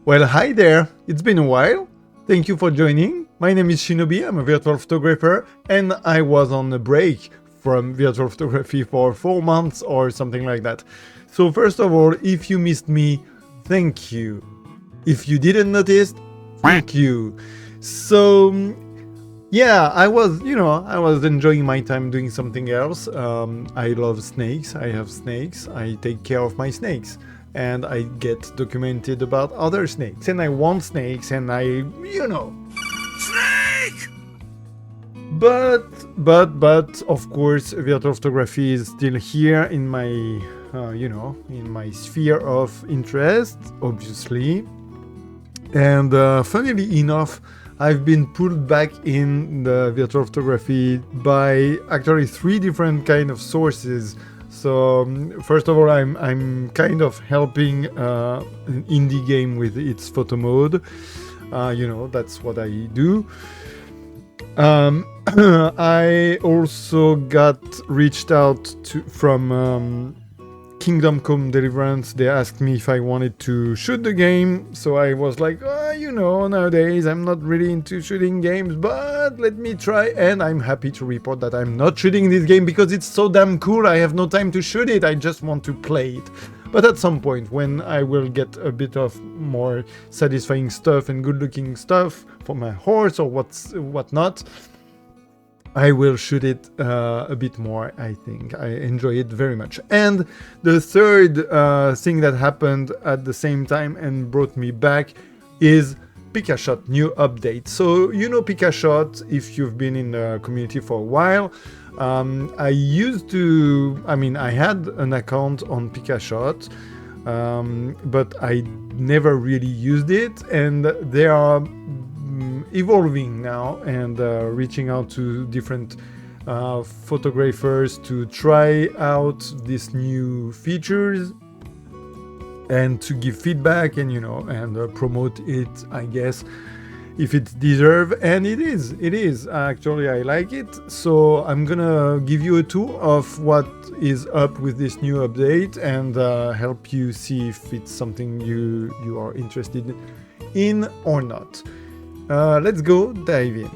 Well, hi there, it's been a while. Thank you for joining. My name is Shinobi, I'm a virtual photographer, and I was on a break from virtual photography for 4 months or something like that. So first of all, if you missed me, thank you. If you didn't notice, thank you. So yeah, I was enjoying my time doing something else. I love snakes, I have snakes, I take care of my snakes. And I get documented about other snakes, and I want snakes, and Snake! But of course, virtual photography is still here in my, in my sphere of interest, obviously. And funnily enough, I've been pulled back in the virtual photography by actually 3 different kind of sources. So first of all, I'm kind of helping an indie game with its photo mode. That's what I do. I also got reached out from Kingdom Come Deliverance. They asked me if I wanted to shoot the game, so I was like, nowadays I'm not really into shooting games, but let me try. And I'm happy to report that I'm not shooting this game because it's so damn cool. I have no time to shoot it, I just want to play it. But at some point, when I will get a bit of more satisfying stuff and good looking stuff for my horse or whatnot, I will shoot it a bit more, I think. I enjoy it very much. And the third thing that happened at the same time and brought me back is PICASHOT new update. So PICASHOT, if you've been in the community for a while. I had an account on PICASHOT, but I never really used it, and they are evolving now and reaching out to different photographers to try out these new features and to give feedback and promote it, I guess, if it deserves. And it is actually, I like it. So I'm gonna give you a tour of what is up with this new update and help you see if it's something you are interested in or not. Let's go dive in.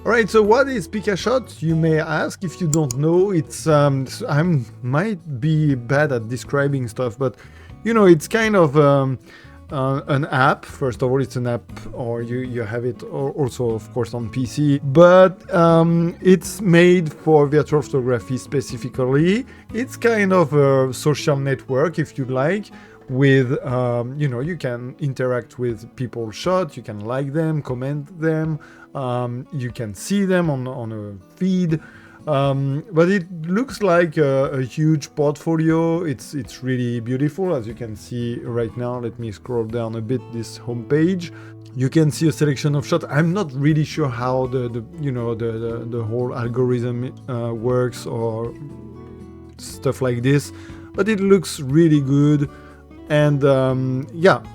Alright, so what is PICASHOT, you may ask? If you don't know, it's I might be bad at describing stuff, but it's kind of an app. First of all, it's an app, or you have it also, of course, on PC, but it's made for virtual photography specifically. It's kind of a social network, if you like, with you can interact with people's shots, you can like them, comment them, you can see them on a feed, but it looks like a huge portfolio. It's really beautiful, as you can see right now. Let me scroll down a bit this homepage. You can see a selection of shots. I'm not really sure how the whole algorithm works or stuff like this, but it looks really good. And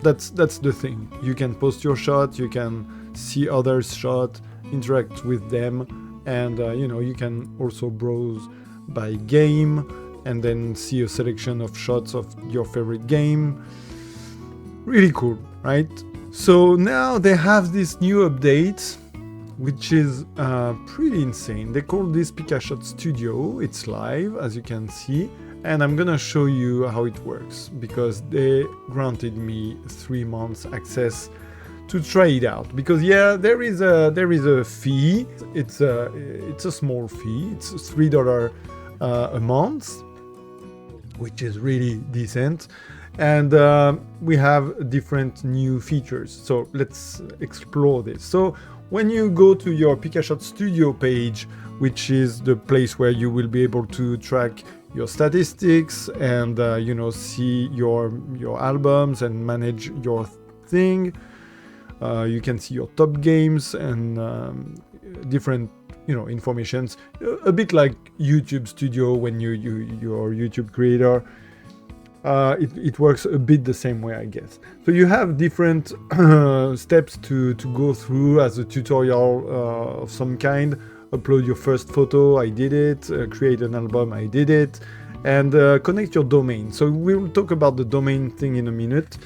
that's the thing. You can post your shot, you can see others' shot, interact with them, and you can also browse by game and then see a selection of shots of your favorite game. Really cool, right? So now they have this new update, which is pretty insane. They call this PICASHOT Studio. It's live, as you can see. And I'm gonna show you how it works, because they granted me 3 months access to try it out. Because there is a fee. It's a small fee. It's $3 a month, which is really decent. And we have different new features. So let's explore this. So when you go to your PICASHOT Studio page, which is the place where you will be able to track your statistics and see your albums and manage your thing. You can see your top games and different informations, a bit like YouTube Studio when you're a YouTube creator. It works a bit the same way, I guess. So you have different steps to go through as a tutorial of some kind. Upload your first photo, I did it. Create an album, I did it. and connect your domain. So we'll talk about the domain thing in a minute.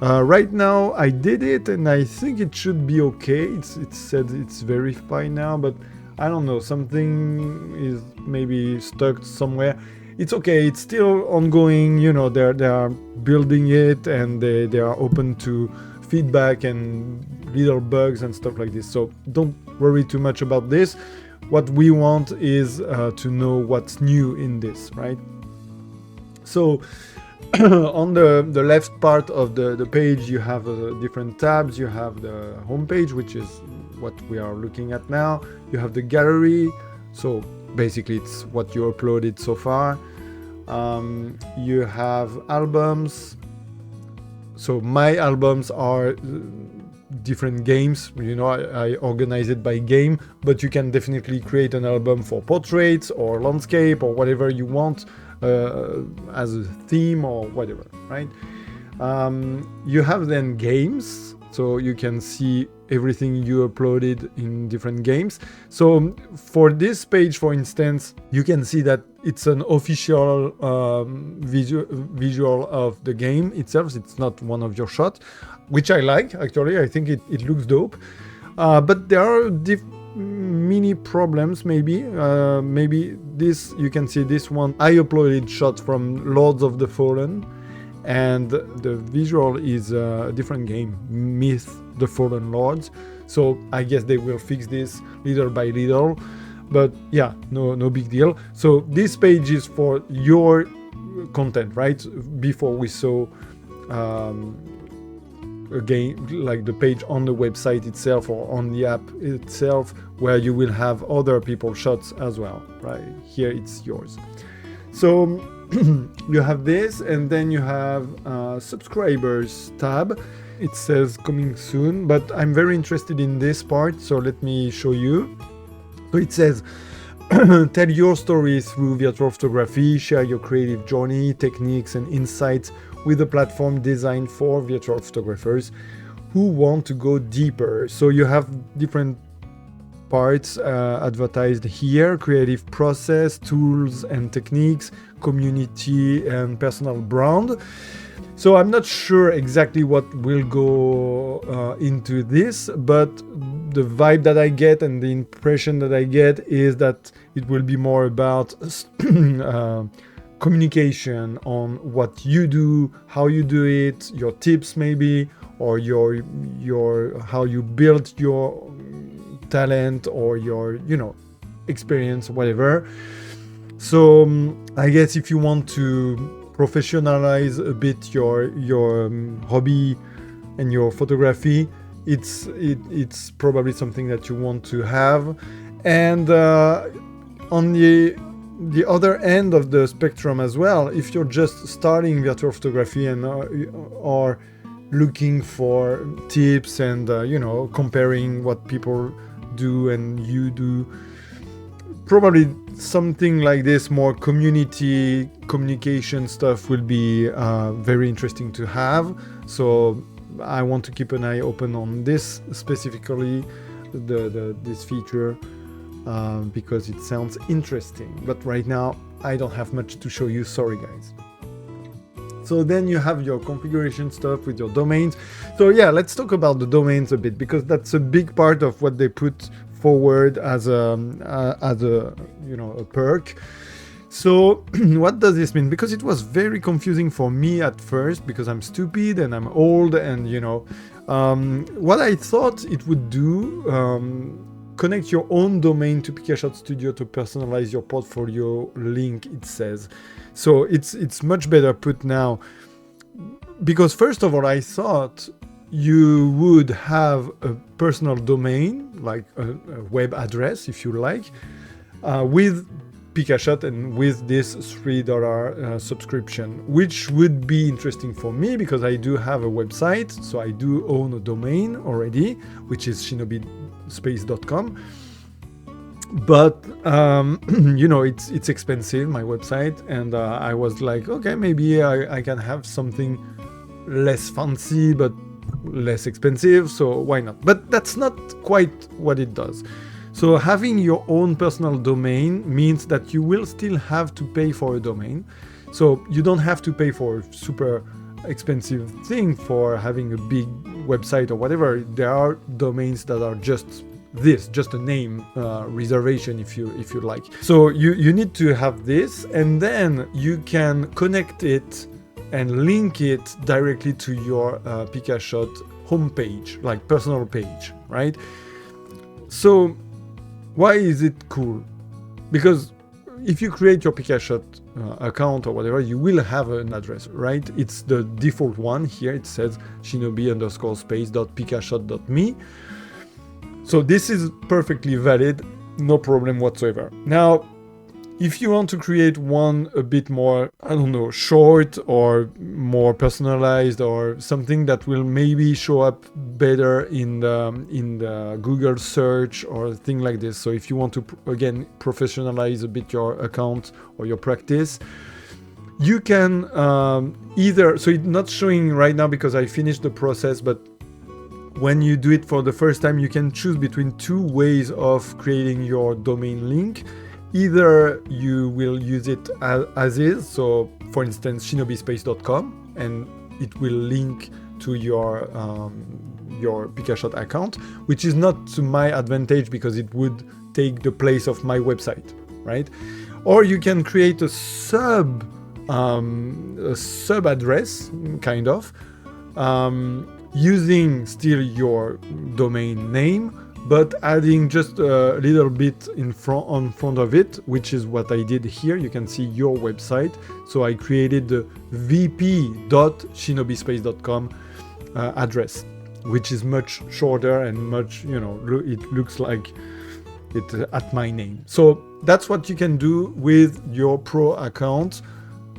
Right now I did it and I think it should be okay. It said it's verified now, but I don't know, something is maybe stuck somewhere. It's okay, it's still ongoing, you know, they are building it, and they are open to feedback and little bugs and stuff like this. So don't worry too much about this. What we want is to know what's new in this, right? So on the left part of the page, you have different tabs. You have the home page, which is what we are looking at now. You have the gallery, so basically it's what you uploaded so far. You have albums. So my albums are different games, you know, I organize it by game, but you can definitely create an album for portraits or landscape or whatever you want as a theme or whatever, right? You have then games, so you can see everything you uploaded in different games. So for this page, for instance, you can see that it's an official visual of the game itself. It's not one of your shots, which I like, actually. I think it looks dope. But there are mini problems, maybe. Maybe this, you can see this one. I uploaded shots from Lords of the Fallen, and the visual is a different game, Myth the Fallen Lords. So I guess they will fix this little by little, but yeah, no big deal. So this page is for your content, right? Before we saw again, like the page on the website itself or on the app itself, where you will have other people's shots as well, right? Here it's yours. So you have this, and then you have subscribers tab. It says coming soon, but I'm very interested in this part, so let me show you. So it says tell your story through virtual photography, share your creative journey, techniques and insights with a platform designed for virtual photographers who want to go deeper. So you have different parts advertised here: creative process, tools and techniques, community and personal brand. So I'm not sure exactly what will go into this, but the vibe that I get and the impression that I get is that it will be more about communication on what you do, how you do it, your tips maybe, or your how you build your talent or your, you know, experience, whatever. So I guess if you want to professionalize a bit your hobby and your photography, it's probably something that you want to have. And on the other end of the spectrum as well, if you're just starting virtual photography and are looking for tips and you know, comparing what people do and you do, probably something like this, more community communication stuff, will be very interesting to have. So I want to keep an eye open on this specifically, this feature, because it sounds interesting. But right now I don't have much to show you, sorry guys. So then you have your configuration stuff with your domains. So yeah, let's talk about the domains a bit, because that's a big part of what they put forward as a you know, a perk. So what does this mean? Because it was very confusing for me at first, because I'm stupid and I'm old, and you know, what I thought it would do, connect your own domain to PICASHOT Studio to personalize your portfolio link, it says. So it's much better put now, because first of all, I thought you would have a personal domain, like a web address, if you like, with PICASHOT and with this $3 subscription, which would be interesting for me because I do have a website, so I do own a domain already, which is shinobispace.com. But you know, it's expensive, my website, and I was like, okay, maybe I can have something less fancy but less expensive, so why not? But that's not quite what it does. So having your own personal domain means that you will still have to pay for a domain. So you don't have to pay for a super expensive thing for having a big website or whatever. There are domains that are just a name reservation if you like. So you need to have this, and then you can connect it and link it directly to your PICASHOT homepage, like personal page, right? So why is it cool? Because if you create your PICASHOT account or whatever, you will have an address, right? It's the default one here. It says shinobi_space.picashot.me. So this is perfectly valid, no problem whatsoever. Now, if you want to create one a bit more, I don't know, short or more personalized or something that will maybe show up better in the Google search or thing like this. So if you want to, again, professionalize a bit your account or your practice, you can either, so it's not showing right now because I finished the process, but when you do it for the first time, you can choose between two ways of creating your domain link. Either you will use it as is, so for instance shinobispace.com, and it will link to your PICASHOT account, which is not to my advantage because it would take the place of my website, right? Or you can create a sub address, kind of, using still your domain name, but adding just a little bit on front of it, which is what I did here. You can see your website. So I created the vp.shinobispace.com address, which is much shorter and much, it looks like it at my name. So that's what you can do with your pro account.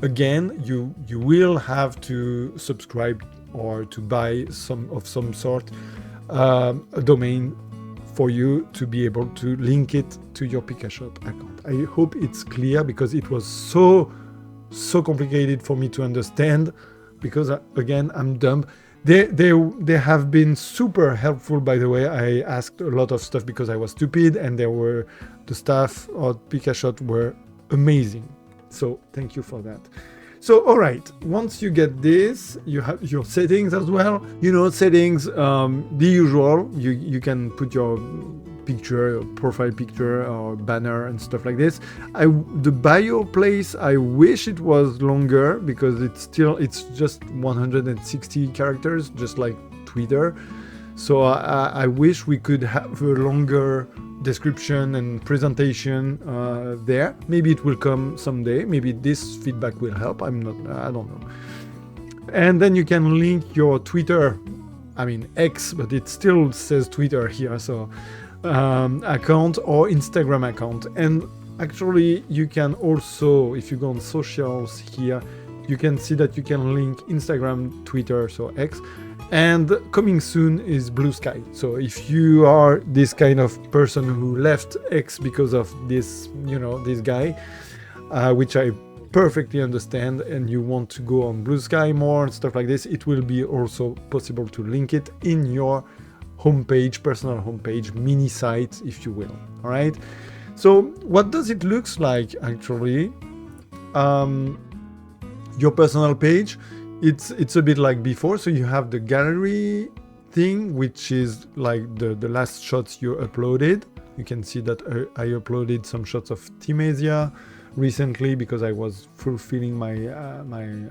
Again, you will have to subscribe or to buy some sort a domain for you to be able to link it to your PICASHOT account. I hope it's clear because it was so complicated for me to understand because again, I'm dumb. They have been super helpful, by the way. I asked a lot of stuff because I was stupid, and the staff at PICASHOT were amazing. So thank you for that. So, all right, once you get this, you have your settings as well. Settings, the usual. You can put your picture, your profile picture or banner and stuff like this. The bio place, I wish it was longer because it's just 160 characters, just like Twitter. So I wish we could have a longer description and presentation there. Maybe it will come someday. Maybe this feedback will help. I don't know. And then you can link your Twitter, X, but it still says Twitter here, so account or Instagram account. And actually you can also, if you go on socials here, you can see that you can link Instagram, Twitter, so X. And coming soon is Blue Sky. So if you are this kind of person who left X because of this, this guy, which I perfectly understand, and you want to go on Blue Sky more and stuff like this, it will be also possible to link it in your homepage, personal homepage, mini site, if you will. All right. So what does it look like actually? Your personal page. It's a bit like before, so you have the gallery thing, which is like the last shots you uploaded. You can see that I uploaded some shots of Team Asia recently because I was fulfilling my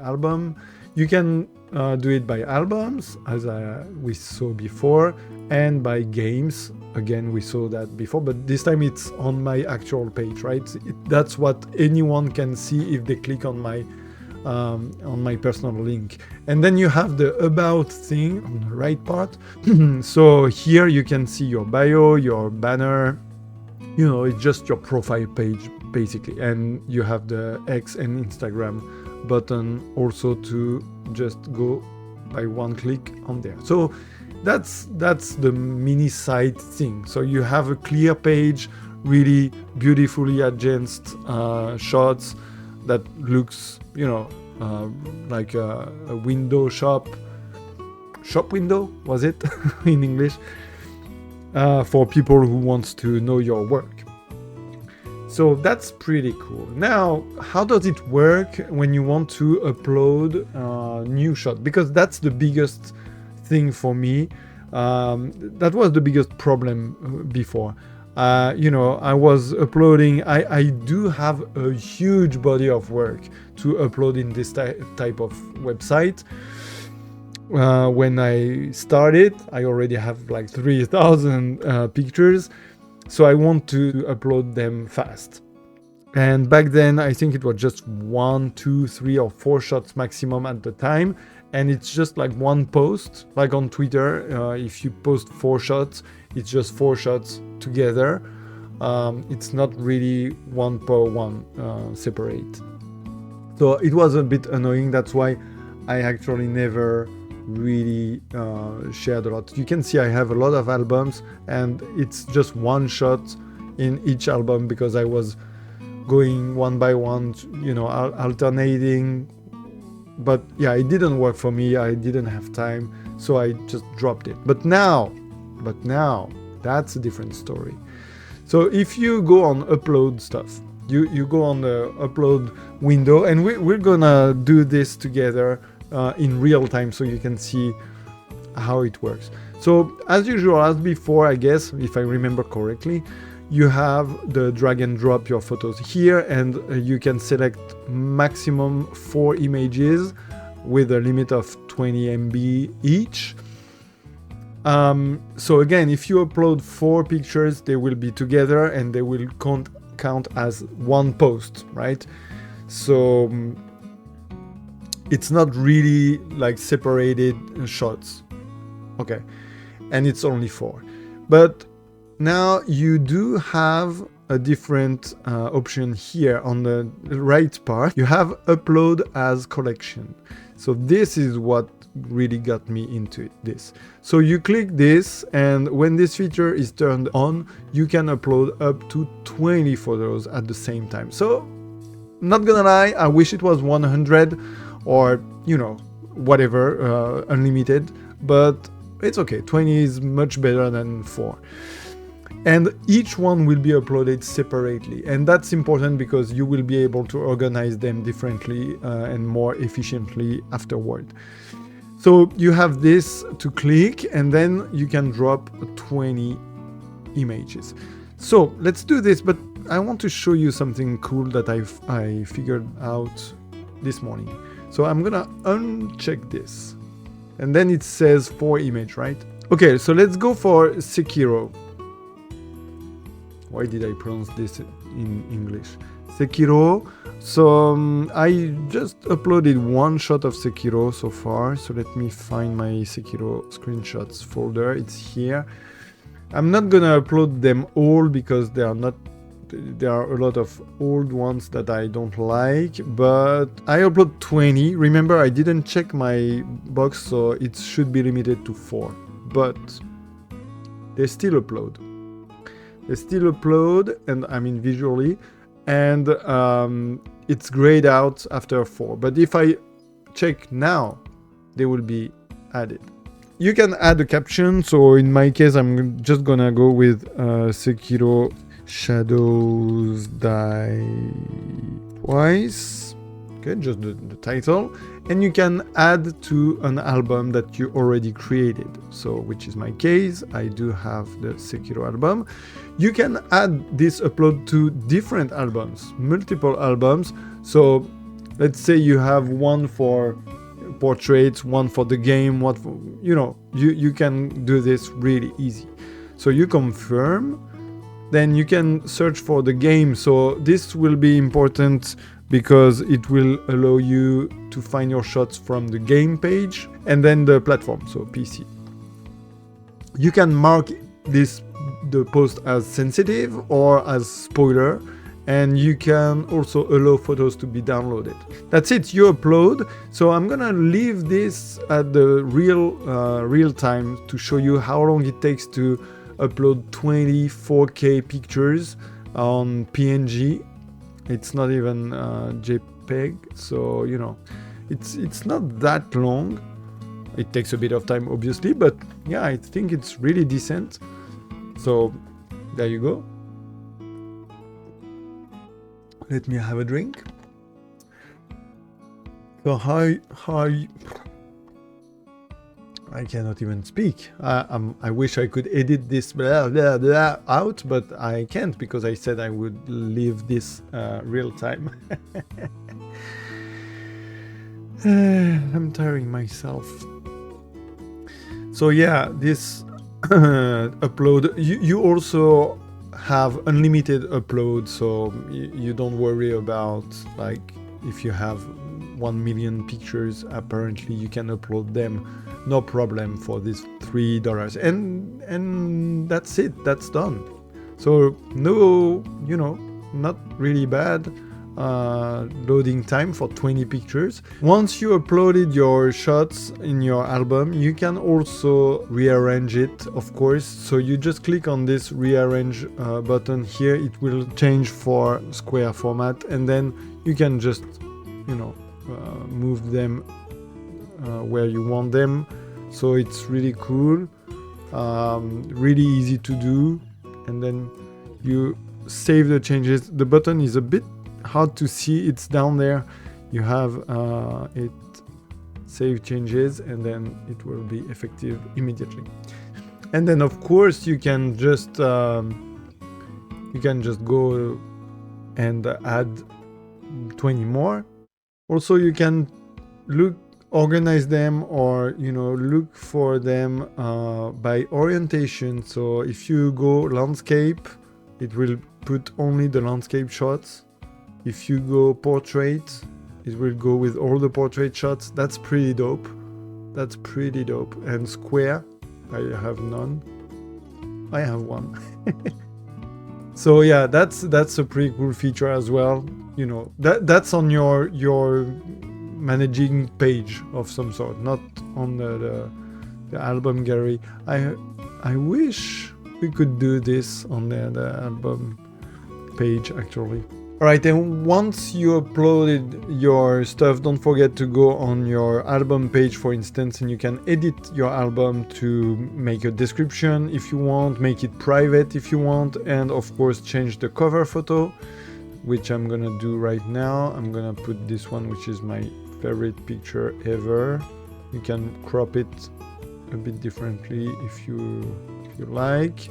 album. You can do it by albums, as we saw before, and by games. Again, we saw that before, but this time it's on my actual page, right? That's what anyone can see if they click on my personal link. And then you have the about thing on the right part. So here you can see your bio, your banner, it's just your profile page basically, and you have the X and Instagram button also to just go by one click on there. So that's the mini site thing. So you have a clear page, really beautifully advanced shots that looks, like a window shop window, was it in English? for people who wants to know your work. So that's pretty cool. Now, how does it work when you want to upload new shot? Because that's the biggest thing for me. That was the biggest problem before. You know, I was uploading, I do have a huge body of work to upload in this type of website. When I started, I already have like 3,000 pictures. So I want to upload them fast. And back then, I think it was just 1, 2, 3, or 4 shots maximum at the time. And it's just like one post, like on Twitter. If you post 4 shots, it's just 4 shots together. It's not really one per one separate. So it was a bit annoying. That's why I actually never really shared a lot. You can see I have a lot of albums, and it's just one shot in each album because I was going one by one, you know, alternating. But yeah, it didn't work for me. I didn't have time, so I just dropped it. But now that's a different story. So if you go on upload stuff, you go on the upload window, and we're gonna do this together in real time so you can see how it works. So as usual, as before, I guess, if I remember correctly, you have the drag and drop your photos here, and you can select maximum 4 images with a limit of 20 MB each. So again, if you upload 4 pictures, they will be together and they will count as one post, right? So it's not really like separated shots. Okay, and it's only 4. But now you do have a different option here on the right part. You have upload as collection. So this is what really got me into this. So you click this, and when this feature is turned on, you can upload up to 20 photos at the same time. So not gonna lie, I wish it was 100 or, you know, whatever, unlimited, but it's okay. 20 is much better than 4. And each one will be uploaded separately, and that's important because you will be able to organize them differently and more efficiently afterward. So you have this to click, and then you can drop 20 images. So let's do this, but I want to show you something cool that I figured out this morning. So I'm gonna uncheck this, and then it says 4 image, right? Okay, so let's go for Sekiro. Why did I pronounce this in English? Sekiro. So I just uploaded 1 shot of Sekiro so far. So let me find my Sekiro screenshots folder. It's here. I'm not gonna upload them all because there are a lot of old ones that I don't like, but I upload 20. Remember, I didn't check my box, so it should be limited to 4, but they still upload. They still upload, and I mean visually, and it's grayed out after 4. But if I check now, they will be added. You can add a caption. So in my case, I'm just gonna go with Sekiro Shadows Die Twice. Okay, just the title. And you can add to an album that you already created. So, which is my case, I do have the Sekiro album. You can add this upload to different albums, multiple albums. So let's say you have one for portraits, one for the game, one for, you know, you can do this really easy. So you confirm, then you can search for the game. So this will be important because it will allow you to find your shots from the game page and then the platform, so PC. You can mark the post as sensitive or as spoiler, and you can also allow photos to be downloaded. That's it, you upload. So I'm gonna leave this at the real time to show you how long it takes to upload 20 4K pictures on PNG. It's not even JPEG, so you know, it's not that long. It takes a bit of time, obviously, but yeah, I think it's really decent. So there you go. Let me have a drink. So I cannot even speak. I wish I could edit this blah, blah, blah out, but I can't because I said I would leave this real time. I'm tiring myself. So yeah, this upload, you also have unlimited upload, so you don't worry about, like, if you have 1 million pictures, apparently you can upload them no problem for this $3, and that's it, that's done. So no, you know, not really bad loading time for 20 pictures. Once you uploaded your shots in your album, you can also rearrange it, of course. So you just click on this rearrange button here, it will change for square format, and then you can just, you know, move them where you want them. So it's really cool, really easy to do, and then you save the changes. The button is a bit hard to see, it's down there. You have it save changes, and then it will be effective immediately. And then of course you can just go and add 20 more. Also you can organize them, or, you know, look for them by orientation. So if you go landscape, it will put only the landscape shots. If you go portrait, it will go with all the portrait shots. That's pretty dope. That's pretty dope. And square, I have none. I have one. So yeah, that's a pretty cool feature as well. You know, that's on your managing page of some sort, not on the album gallery. I wish we could do this on the album page actually. Alright, and once you uploaded your stuff, don't forget to go on your album page, for instance, and you can edit your album to make a description if you want, make it private if you want, and of course change the cover photo, which I'm gonna do right now. I'm gonna put this one, which is my favorite picture ever. You can crop it a bit differently if you like,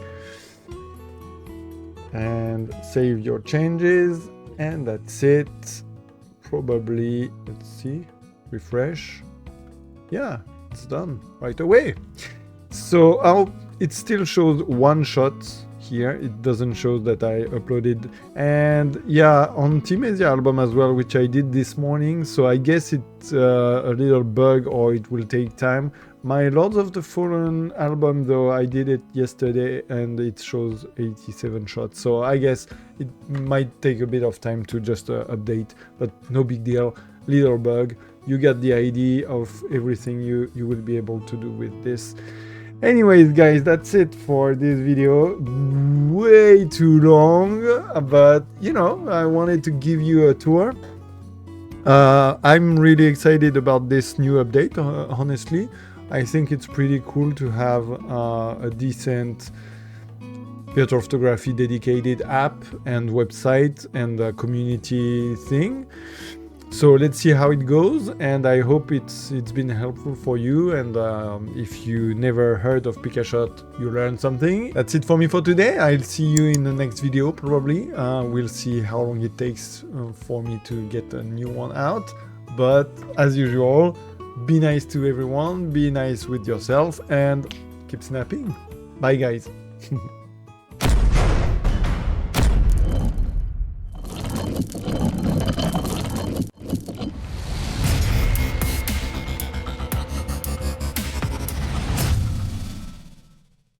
and save your changes. And that's it. Probably, let's see, refresh. Yeah, it's done right away. So it still shows one shot here. It doesn't show that I uploaded. And yeah, on Time's album as well, which I did this morning. So I guess it's a little bug, or it will take time. My Lords of the Fallen album, though, I did it yesterday and it shows 87 shots. So I guess it might take a bit of time to just update, but no big deal. Little bug. You get the idea of everything you will be able to do with this. Anyways, guys, that's it for this video. Way too long, but you know, I wanted to give you a tour. I'm really excited about this new update, honestly. I think it's pretty cool to have a decent virtual photography dedicated app and website and a community thing. So let's see how it goes, and I hope it's been helpful for you. And if you never heard of PICASHOT, you learned something. That's it for me for today. I'll see you in the next video probably. We'll see how long it takes for me to get a new one out. But as usual, be nice to everyone, be nice with yourself, and keep snapping. Bye guys.